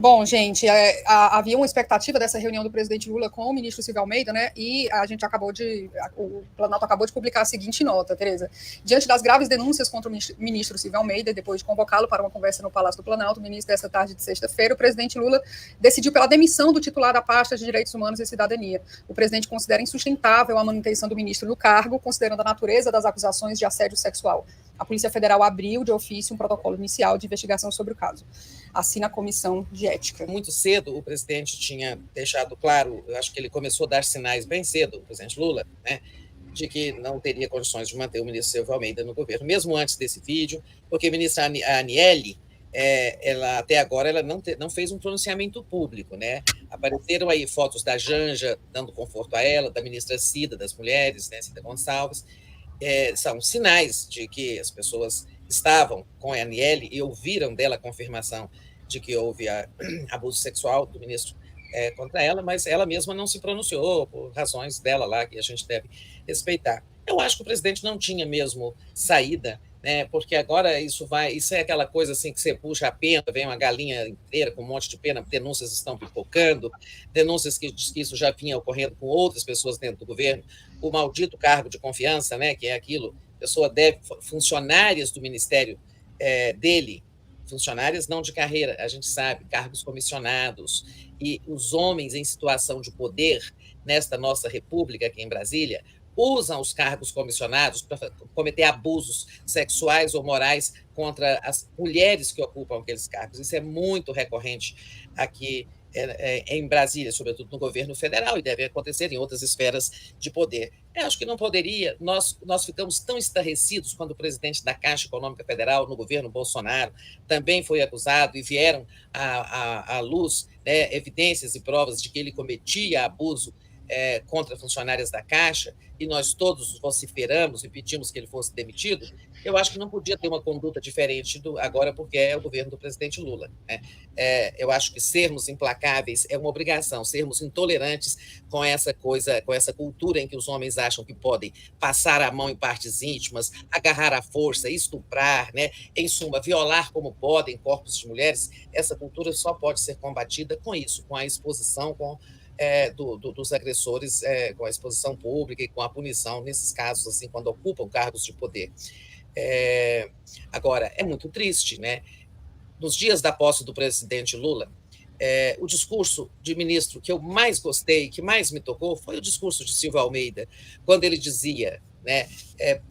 Bom, gente, havia uma expectativa dessa reunião do presidente Lula com o ministro Silvio Almeida, né? E o Planalto acabou de publicar a seguinte nota, Tereza. Diante das graves denúncias contra o ministro Silvio Almeida, depois de convocá-lo para uma conversa no Palácio do Planalto, no início desta tarde de sexta-feira, o presidente Lula decidiu pela demissão do titular da pasta de Direitos Humanos e Cidadania. O presidente considera insustentável a manutenção do ministro no cargo, considerando a natureza das acusações de assédio sexual. A Polícia Federal abriu de ofício um protocolo inicial de investigação sobre o caso. Assina a comissão de ética. Muito cedo, o presidente tinha deixado claro, eu acho que ele começou a dar sinais bem cedo, o presidente Lula, né, de que não teria condições de manter o ministro Silvio Almeida no governo, mesmo antes desse vídeo, porque a ministra Aniele, ela, até agora, ela não fez um pronunciamento público, né? Apareceram aí fotos da Janja dando conforto a ela, da ministra Cida, das mulheres, né, Cida Gonçalves. São sinais de que as pessoas estavam com a Aniele e ouviram dela a confirmação de que houve abuso sexual do ministro contra ela, mas ela mesma não se pronunciou por razões dela lá, que a gente deve respeitar. Eu acho que o presidente não tinha mesmo saída, né, porque agora isso é aquela coisa assim que você puxa a pena, vem uma galinha inteira com um monte de pena, denúncias estão pipocando, denúncias que diz que isso já vinha ocorrendo com outras pessoas dentro do governo, o maldito cargo de confiança, né, que é aquilo, funcionárias do ministério dele, funcionárias não de carreira, a gente sabe, cargos comissionados, e os homens em situação de poder nesta nossa república aqui em Brasília usam os cargos comissionados para cometer abusos sexuais ou morais contra as mulheres que ocupam aqueles cargos. Isso é muito recorrente aqui em Brasília, sobretudo no governo federal, e deve acontecer em outras esferas de poder. Eu acho que não poderia, nós ficamos tão estarrecidos quando o presidente da Caixa Econômica Federal, no governo Bolsonaro, também foi acusado e vieram à luz, né, evidências e provas de que ele cometia abuso contra funcionárias da Caixa, e nós todos vociferamos e pedimos que ele fosse demitido. Eu acho que não podia ter uma conduta diferente agora, porque é o governo do presidente Lula, né? Eu acho que sermos implacáveis é uma obrigação, sermos intolerantes com essa coisa, com essa cultura em que os homens acham que podem passar a mão em partes íntimas, agarrar à força, estuprar, né? Em suma, violar como podem corpos de mulheres. Essa cultura só pode ser combatida com isso, com a exposição, dos agressores, com a exposição pública e com a punição nesses casos, assim, quando ocupam cargos de poder. Agora, é muito triste, né? Nos dias da posse do presidente Lula, o discurso de ministro que eu mais gostei, que mais me tocou, foi o discurso de Silvio Almeida, quando ele dizia, né,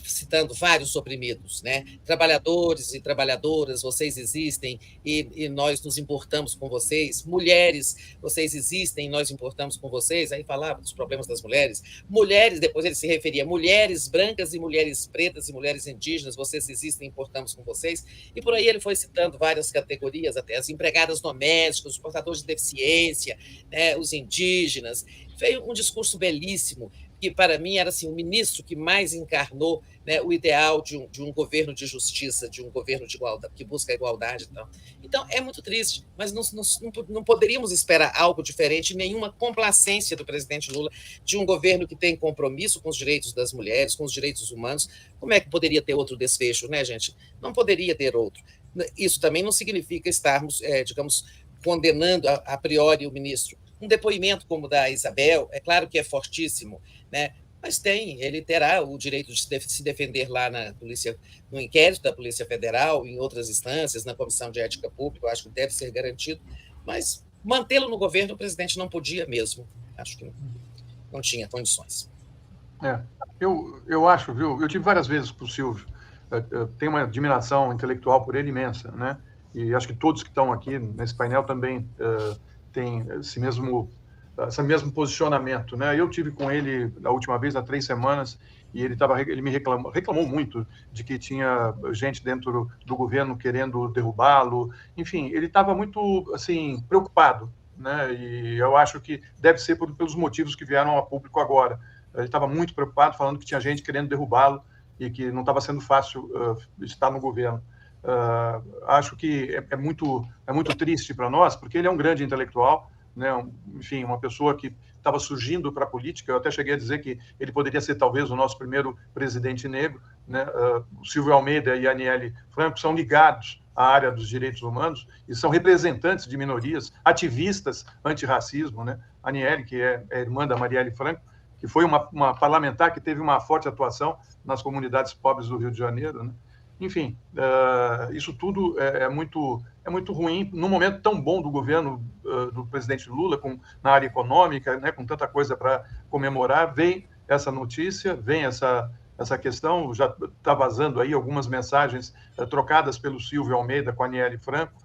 citando vários oprimidos, né, trabalhadores e trabalhadoras, vocês existem e nós nos importamos com vocês, mulheres, vocês existem e nós importamos com vocês, aí falava dos problemas das mulheres, depois ele se referia a mulheres brancas e mulheres pretas e mulheres indígenas, vocês existem e importamos com vocês, e por aí ele foi citando várias categorias, até as empregadas domésticas, os portadores de deficiência, né, os indígenas. Veio um discurso belíssimo, que para mim era assim, o ministro que mais encarnou, né, o ideal de um governo de justiça, de um governo de igualdade, que busca a igualdade. Então, é muito triste, mas não poderíamos esperar algo diferente, nenhuma complacência do presidente Lula, de um governo que tem compromisso com os direitos das mulheres, com os direitos humanos. Como é que poderia ter outro desfecho, né, gente? Não poderia ter outro. Isso também não significa estarmos, digamos, condenando a priori o ministro. Um depoimento como o da Isabel, é claro que é fortíssimo, né? Mas ele terá o direito de se defender lá na polícia, no inquérito da Polícia Federal, em outras instâncias, na Comissão de Ética Pública, eu acho que deve ser garantido, mas mantê-lo no governo, o presidente não podia mesmo, acho que não tinha condições. Eu acho, viu? Eu tive várias vezes com o Silvio, eu tenho uma admiração intelectual por ele imensa, né? E acho que todos que estão aqui nesse painel também têm esse mesmo posicionamento, né? Eu tive com ele a última vez há 3 semanas e ele me reclamou muito de que tinha gente dentro do governo querendo derrubá-lo. Enfim, ele estava muito assim preocupado, né? E eu acho que deve ser pelos motivos que vieram a público agora. Ele estava muito preocupado, falando que tinha gente querendo derrubá-lo e que não estava sendo fácil estar no governo. Acho que é muito triste para nós, porque ele é um grande intelectual, né? Enfim, uma pessoa que estava surgindo para a política. Eu até cheguei a dizer que ele poderia ser talvez o nosso primeiro presidente negro, né? O Silvio Almeida e a Aniele Franco são ligados à área dos direitos humanos e são representantes de minorias, ativistas antirracismo, né? A Aniele, que é irmã da Marielle Franco, que foi uma parlamentar que teve uma forte atuação nas comunidades pobres do Rio de Janeiro, né? Enfim, isso tudo é muito ruim num momento tão bom do governo do presidente Lula, na área econômica, né, com tanta coisa para comemorar. Vem essa notícia, vem essa questão, já está vazando aí algumas mensagens trocadas pelo Silvio Almeida com a Aniele Franco.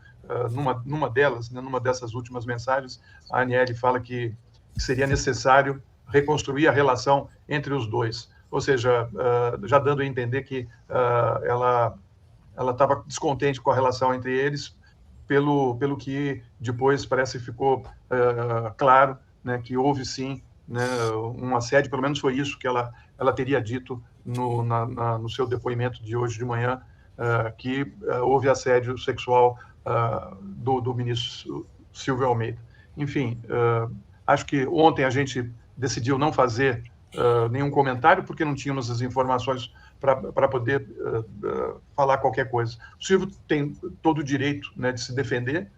Numa delas, né, numa dessas últimas mensagens, a Aniele fala que seria necessário reconstruir a relação entre os dois. Ou seja, já dando a entender que ela estava descontente com a relação entre eles, pelo que depois parece que ficou claro, né, que houve sim, né, um assédio, pelo menos foi isso que ela teria dito no seu depoimento de hoje de manhã, que houve assédio sexual do ministro Silvio Almeida. Enfim, acho que ontem a gente decidiu não fazer nenhum comentário, porque não tínhamos as informações para poder falar qualquer coisa. O Silvio tem todo o direito, né, de se defender,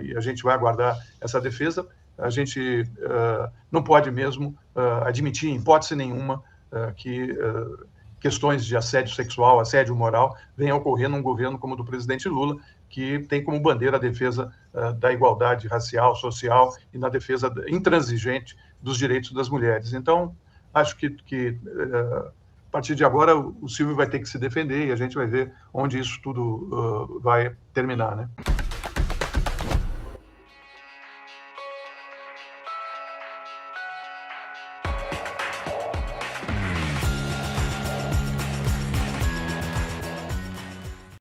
e a gente vai aguardar essa defesa. A gente não pode mesmo admitir, em hipótese nenhuma, que questões de assédio sexual, assédio moral, venham a ocorrer num governo como o do presidente Lula, que tem como bandeira a defesa da igualdade racial, social e na defesa intransigente dos direitos das mulheres. Então, acho que a partir de agora o Silvio vai ter que se defender e a gente vai ver onde isso tudo vai terminar, né?